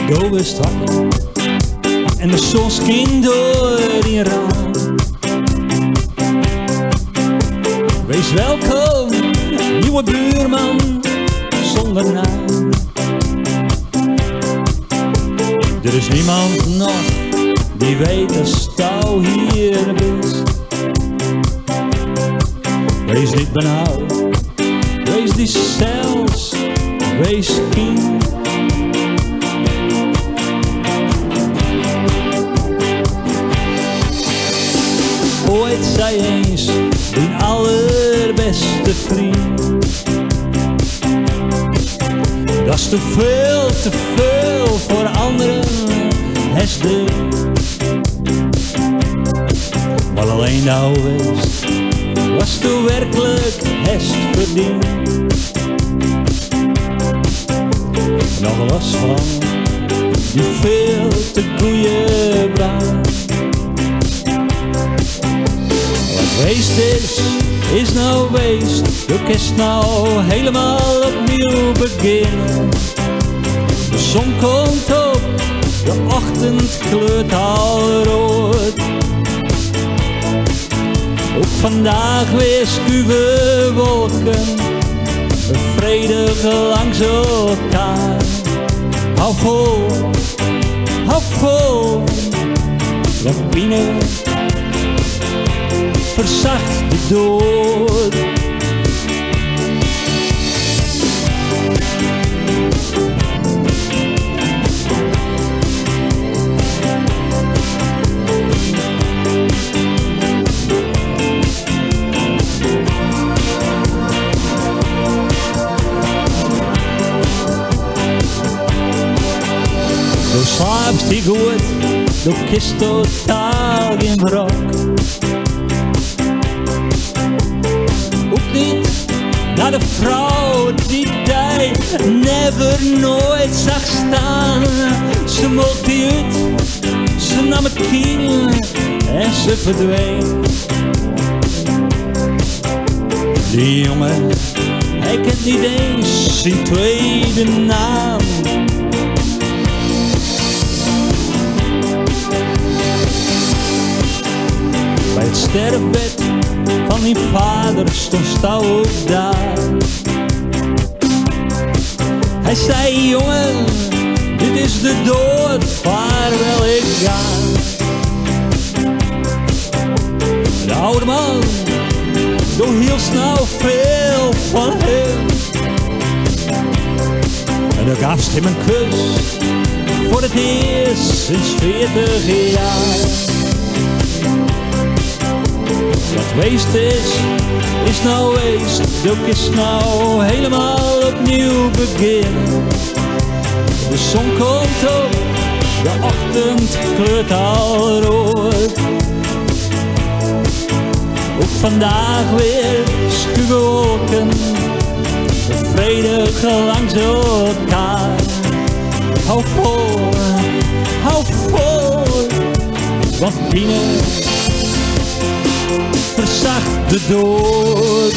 Go is wakker en de zon schijnt door die raam. Wees welkom, nieuwe buurman zonder naam. Er is niemand nog die weet dat jou hier bent. Wees niet benauwd, wees die zelfs, wees kind. Ooit zei eens die allerbeste vriend: dat is te veel voor anderen, is de. Maar alleen nou wist, was toen werkelijk het verdiend. Nog los van die veel te goeie baan. Wat weest is nou weest. Je kist nou helemaal opnieuw beginnen. De zon komt op, de ochtend kleurt al rood. Ook vandaag weer schuwe wolken, vredig langs elkaar. Hou vol, want binnen verzacht de dood. Du slaapt die goed, du kist totaal geen wrok. Ook niet naar de vrouw die jij never nooit zag staan. Ze mocht die uit, ze nam het kind en ze verdween. Die jongen, hij kent niet eens zijn tweede naam. Bij het sterfbed van die vader stond Stouw ook daar. Hij zei: jongen, dit is de dood, vaarwel ik ga. De oude man doorhield snel veel van hem. En dan gaf ze hem een kus voor het eerst sinds 40 jaar. Wat weest is nou weest. Ook is nou helemaal opnieuw beginnen. De zon komt op, de ochtend kleurt al rood. Ook vandaag weer schuwe wolken, vredig langs elkaar. Hou vol, want binnen verzacht de dood.